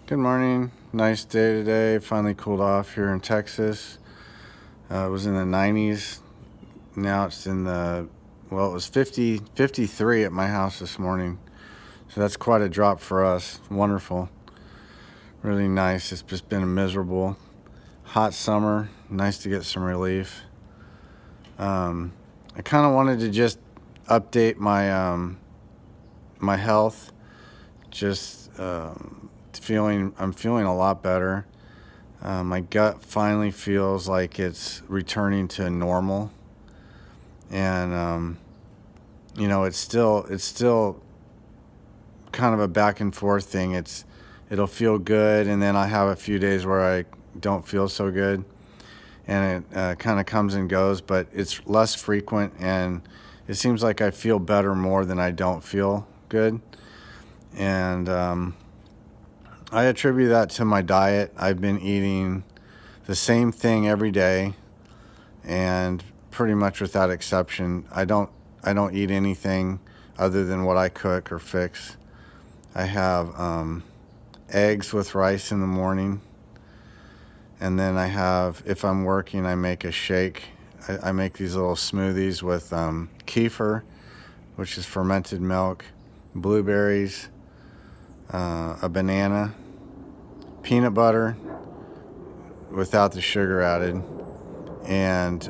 Good morning. Nice day today. Finally cooled off here in Texas. It was in the 90s. Now it's in it was 53 at my house this morning. So that's quite a drop for us. Wonderful. Really nice. It's just been a miserable, hot summer. Nice to get some relief. I kind of wanted to just update my health. Just I'm feeling a lot better. My gut finally feels like it's returning to normal, and it's still kind of a back and forth thing. It'll feel good, and then I have a few days where I don't feel so good, and it kind of comes and goes, but it's less frequent, and it seems like I feel better more than I don't feel good, and I attribute that to my diet. I've been eating the same thing every day, and pretty much without exception, I don't eat anything other than what I cook or fix. I have eggs with rice in the morning, and then if I'm working, I make a shake. I make these little smoothies with kefir, which is fermented milk, blueberries, a banana, peanut butter without the sugar added, and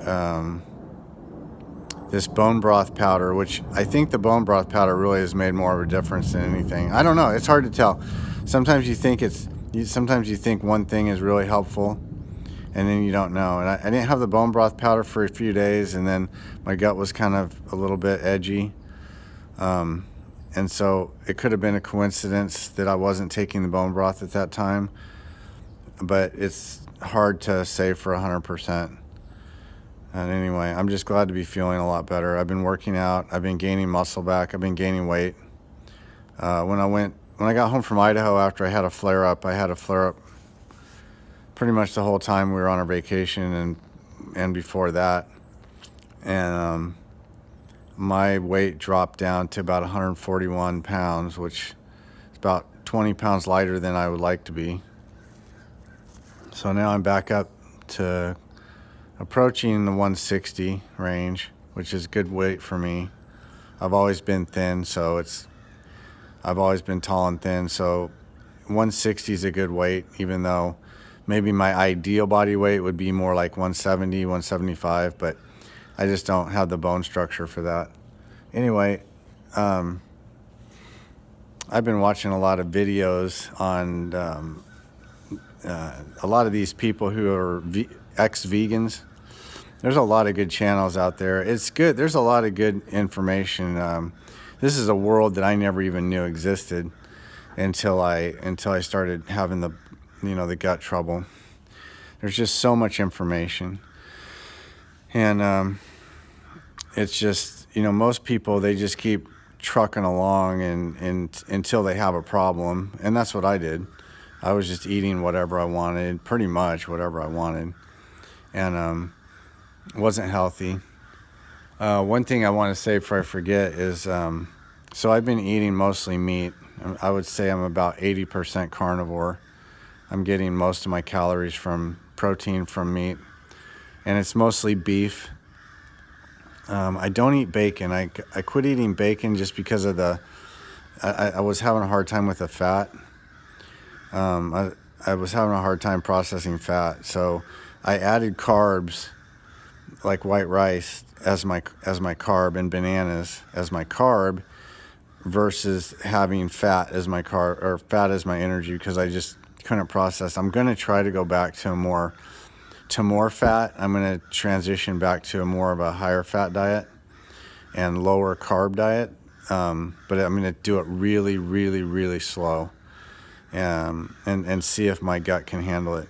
this bone broth powder, which I think the bone broth powder really has made more of a difference than anything. I don't know. It's hard to tell. Sometimes you think one thing is really helpful, and then you don't know. And I didn't have the bone broth powder for a few days, and then my gut was kind of a little bit edgy. And so it could have been a coincidence that I wasn't taking the bone broth at that time, but it's hard to say for 100%. And anyway, I'm just glad to be feeling a lot better. I've been working out. I've been gaining muscle back. I've been gaining weight. When I got home from Idaho after I had a flare-up pretty much the whole time we were on our vacation and before that. And my weight dropped down to about 141 pounds, which is about 20 pounds lighter than I would like to be. So now I'm back up to approaching the 160 range, which is good weight for me. I've always been thin, I've always been tall and thin, so 160 is a good weight, even though maybe my ideal body weight would be more like 170, 175, but I just don't have the bone structure for that. Anyway, I've been watching a lot of videos on a lot of these people who are ex-vegans. There's a lot of good channels out there. It's good. There's a lot of good information. This is a world that I never even knew existed until I started having the gut trouble. There's just so much information, and it's just most people, they just keep trucking along and until they have a problem, and that's what I did. I was just eating whatever I wanted, pretty much whatever I wanted, and wasn't healthy. One thing I want to say before I forget is, so I've been eating mostly meat. I would say I'm about 80% carnivore. I'm getting most of my calories from protein from meat, and it's mostly beef. I don't eat bacon. I quit eating bacon just because of I was having a hard time with the fat. I was having a hard time processing fat, so I added carbs like white rice as my carb and bananas as my carb versus having fat as my carb or fat as my energy, because I just couldn't process. I'm going to try to go back to more fat. I'm going to transition back to more of a higher fat diet and lower carb diet, but I'm going to do it really, really, really slow, and see if my gut can handle it.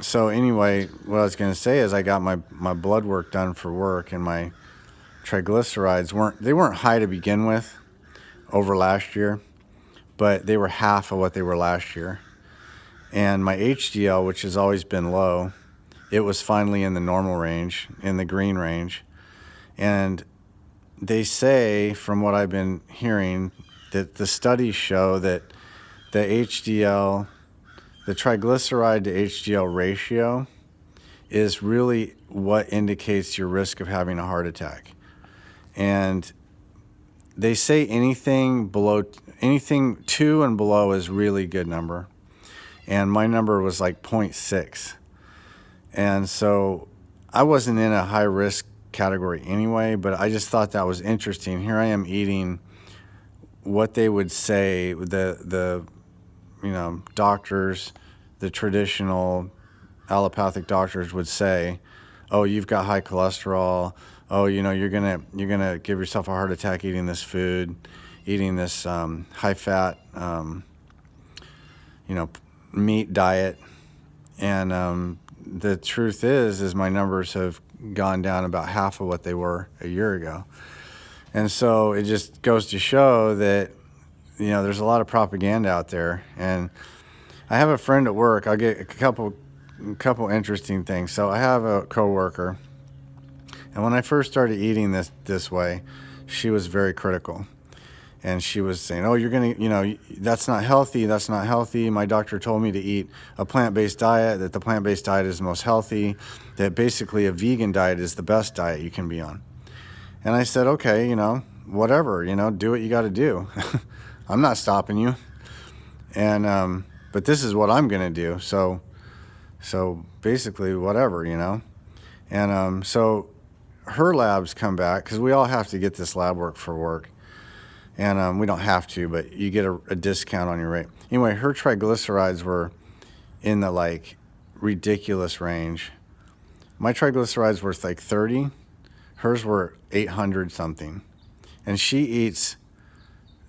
So anyway, what I was going to say is I got my blood work done for work, and my triglycerides weren't high to begin with over last year, but they were half of what they were last year. And my HDL, which has always been low, it was finally in the normal range, in the green range. And they say, from what I've been hearing, that the studies show that the HDL, the triglyceride to HDL ratio is really what indicates your risk of having a heart attack. And they say anything 2 and below is really good number. And my number was like 0.6. And so I wasn't in a high risk category anyway, but I just thought that was interesting. Here I am eating what they would say, the doctors, the traditional allopathic doctors would say, oh, you've got high cholesterol. Oh, you're gonna give yourself a heart attack eating this food, eating this high fat, meat diet. And the truth is my numbers have gone down about half of what they were a year ago. And so it just goes to show that, there's a lot of propaganda out there. And I have a friend at work. I'll get a couple interesting things. So I have a coworker, and when I first started eating this way, she was very critical. And she was saying, oh, you're going to, that's not healthy. That's not healthy. My doctor told me to eat a plant-based diet, that the plant-based diet is the most healthy, that basically a vegan diet is the best diet you can be on. And I said, okay, whatever, do what you got to do. I'm not stopping you. And, but this is what I'm going to do. So basically whatever, And so her labs come back, because we all have to get this lab work for work. And we don't have to, but you get a discount on your rate. Anyway, her triglycerides were in the ridiculous range. My triglycerides were 30. Hers were 800 something. And she eats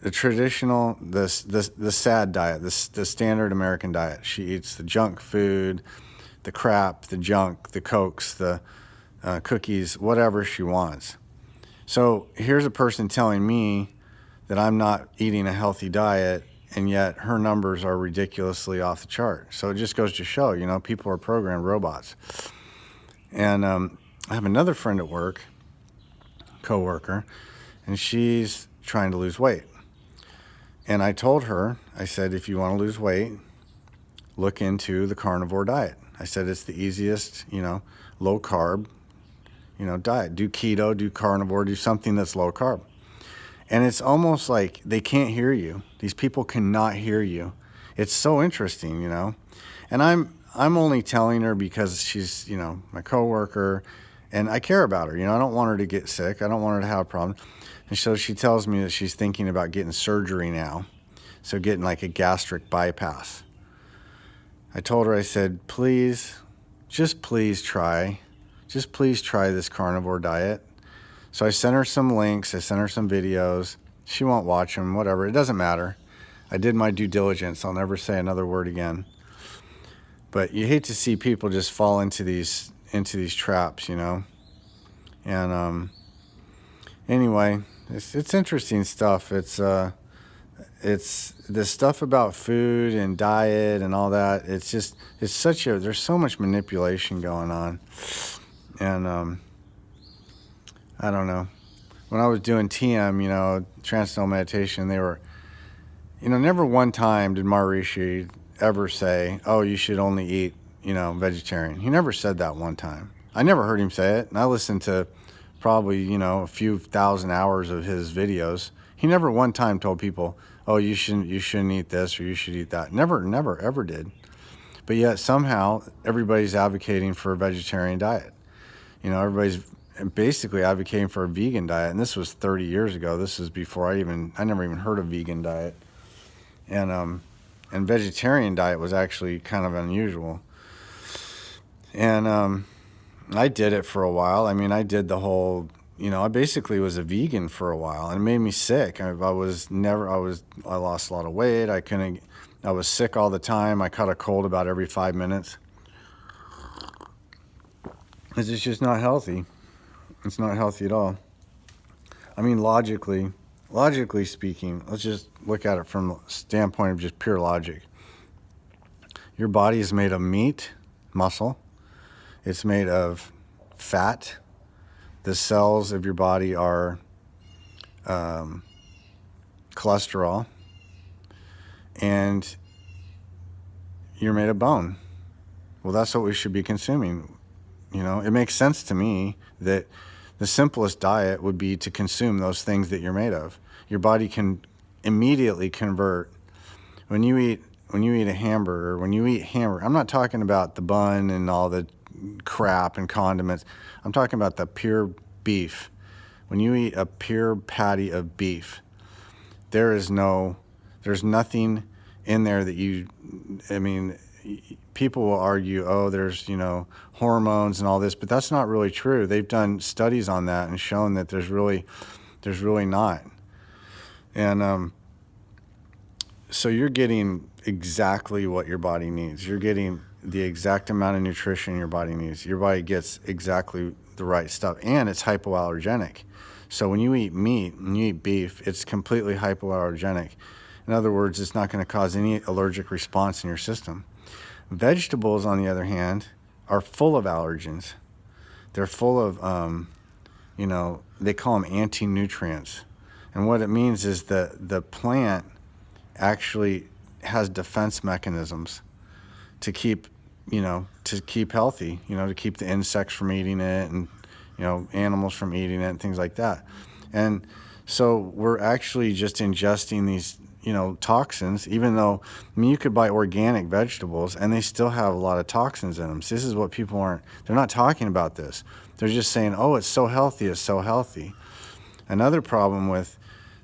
the traditional, the SAD diet, the standard American diet. She eats the junk food, the crap, the junk, the Cokes, the cookies, whatever she wants. So here's a person telling me that I'm not eating a healthy diet, and yet her numbers are ridiculously off the chart. So it just goes to show, people are programmed robots. And I have another friend at work, coworker, and she's trying to lose weight. And I told her, I said, if you want to lose weight, look into the carnivore diet. I said, it's the easiest, low carb, diet. Do keto, do carnivore, do something that's low carb. And it's almost like they can't hear you. These people cannot hear you. It's so interesting, And I'm only telling her because she's, my coworker, and I care about her. I don't want her to get sick. I don't want her to have a problem. And so she tells me that she's thinking about getting surgery now. So getting a gastric bypass. I told her, I said, please try this carnivore diet. So I sent her some links. I sent her some videos. She won't watch them, whatever. It doesn't matter. I did my due diligence. I'll never say another word again. But you hate to see people just fall into these traps, And anyway, it's interesting stuff. It's the stuff about food and diet and all that. There's so much manipulation going on. And I don't know. When I was doing TM, Transcendental Meditation, they were, never one time did Maharishi ever say, oh, you should only eat, vegetarian. He never said that one time. I never heard him say it. And I listened to probably, a few thousand hours of his videos. He never one time told people, oh, you shouldn't eat this or you should eat that. Never, ever did. But yet somehow everybody's advocating for a vegetarian diet. Everybody's basically advocating for a vegan diet. And this was 30 years ago. This is before I never even heard of vegan diet. And vegetarian diet was actually kind of unusual. And I did it for a while. I did the whole, I basically was a vegan for a while, and it made me sick. I lost a lot of weight. I was sick all the time. I caught a cold about every 5 minutes. It's just not healthy. It's not healthy at all. Logically speaking, let's just look at it from the standpoint of just pure logic. Your body is made of meat, muscle. It's made of fat. The cells of your body are cholesterol. and you're made of bone. Well, that's what we should be consuming. It makes sense to me that the simplest diet would be to consume those things that you're made of. Your body can immediately convert. When you eat a hamburger, I'm not talking about the bun and all the crap and condiments. I'm talking about the pure beef. When you eat a pure patty of beef, there's nothing in there that people will argue, oh, there's, hormones and all this, but that's not really true. They've done studies on that and shown that there's really not. And so you're getting exactly what your body needs. You're getting the exact amount of nutrition your body needs. Your body gets exactly the right stuff, and it's hypoallergenic. So when you eat meat and you eat beef, it's completely hypoallergenic. In other words, it's not going to cause any allergic response in your system. Vegetables, on the other hand, are full of allergens. They're full of, they call them anti-nutrients. And what it means is that the plant actually has defense mechanisms to keep healthy, to keep the insects from eating it and, animals from eating it and things like that. And so we're actually just ingesting these, toxins, even though, you could buy organic vegetables and they still have a lot of toxins in them. So this is what they're not talking about this. They're just saying, oh, it's so healthy, it's so healthy. Another problem with,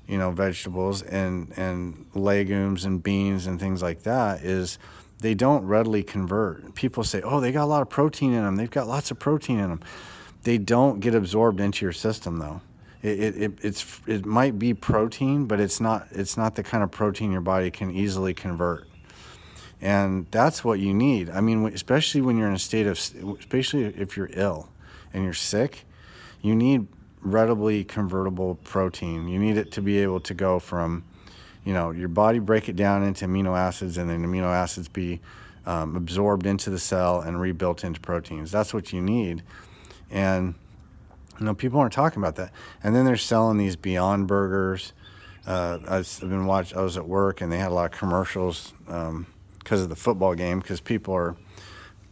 vegetables and legumes and beans and things like that is they don't readily convert. People say, oh, they got a lot of protein in them. They've got lots of protein in them. They don't get absorbed into your system, though. It might be protein, but it's not the kind of protein your body can easily convert. And that's what you need. Especially when you're in a state of, especially if you're ill and you're sick, you need readily convertible protein. You need it to be able to go from, your body break it down into amino acids, and then amino acids be absorbed into the cell and rebuilt into proteins. That's what you need. And people aren't talking about that. And then they're selling these Beyond Burgers. I was at work and they had a lot of commercials because of the football game, because people are,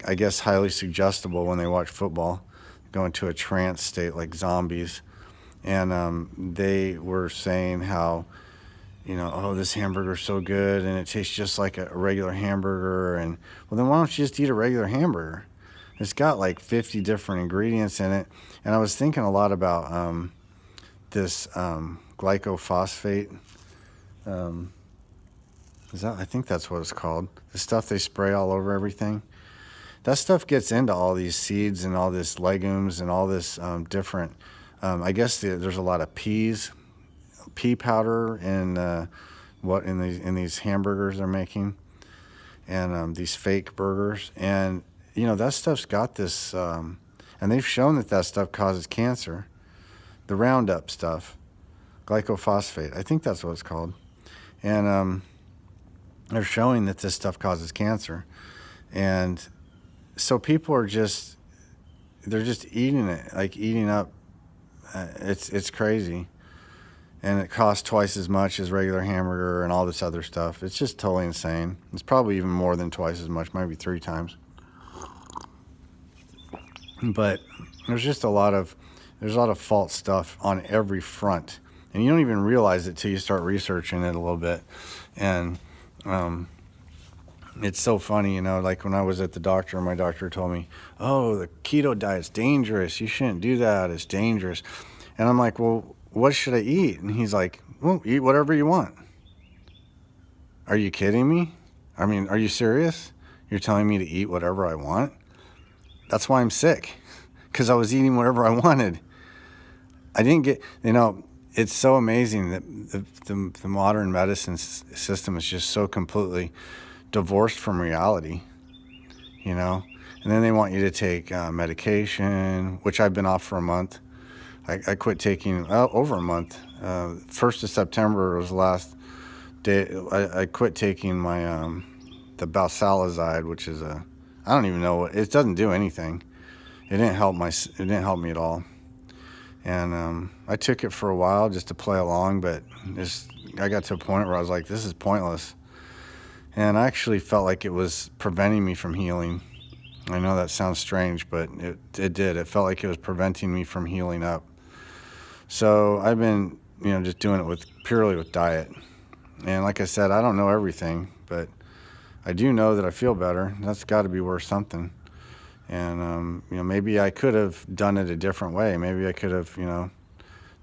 I guess, highly suggestible when they watch football, go into a trance state like zombies. And they were saying how, oh, this hamburger's so good and it tastes just like a regular hamburger. And, well, then why don't you just eat a regular hamburger? It's got like 50 different ingredients in it. And I was thinking a lot about this glycophosphate. I think that's what it's called. The stuff they spray all over everything. That stuff gets into all these seeds and all this legumes and all this different. I guess there's a lot of pea powder in these hamburgers they're making, and these fake burgers. And that stuff's got this, and they've shown that stuff causes cancer. The Roundup stuff, glycophosphate, I think that's what it's called. And they're showing that this stuff causes cancer. And so people are they're just eating it, like eating up. It's crazy. And it costs twice as much as regular hamburger and all this other stuff. It's just totally insane. It's probably even more than twice as much, maybe 3 times. But there's a lot of false stuff on every front, and you don't even realize it till you start researching it a little bit. And it's so funny, like when I was at the doctor, my doctor told me, oh, the keto diet's dangerous, you shouldn't do that, it's dangerous. And I'm like, well, what should I eat? And he's like, well, eat whatever you want. Are you kidding me? Are you serious? You're telling me to eat whatever I want? That's why I'm sick, because I was eating whatever I wanted. I didn't get, it's so amazing that the modern medicine system is just so completely divorced from reality, And then they want you to take medication, which I've been off for a month. I quit taking over a month. 1st of September was the last day. I quit taking my the Balsalazide, which is I don't even know it doesn't do anything. It didn't help me at all. And I took it for a while just to play along, but I got to a point where I was like, this is pointless. And I actually felt like it was preventing me from healing. I know that sounds strange, but it did. It felt like it was preventing me from healing up. So I've been, just doing it purely with diet. And like I said, I don't know everything, but I do know that I feel better. That's got to be worth something. And, maybe I could have done it a different way. Maybe I could have,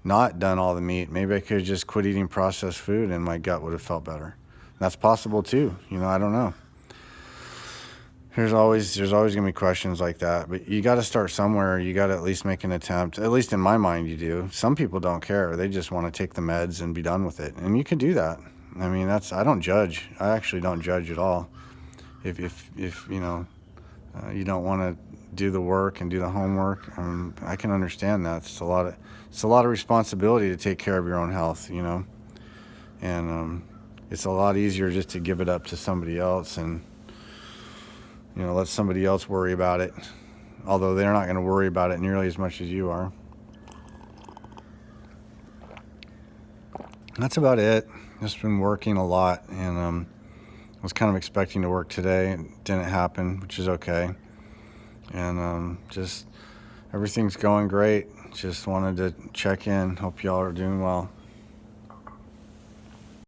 not done all the meat. Maybe I could have just quit eating processed food and my gut would have felt better. That's possible too. I don't know. There's always going to be questions like that, but you got to start somewhere. You got to at least make an attempt. At least in my mind, you do. Some people don't care. They just want to take the meds and be done with it. And you can do that. I mean, I don't judge. I actually don't judge at all. If you don't want to do the work and do the homework, I can understand that. It's a lot of responsibility to take care of your own health, and it's a lot easier just to give it up to somebody else and let somebody else worry about it, although they're not going to worry about it nearly as much as you are. That's about it. Just been working a lot, and I was kind of expecting to work today. It didn't happen, which is okay. And just everything's going great. Just wanted to check in. Hope y'all are doing well.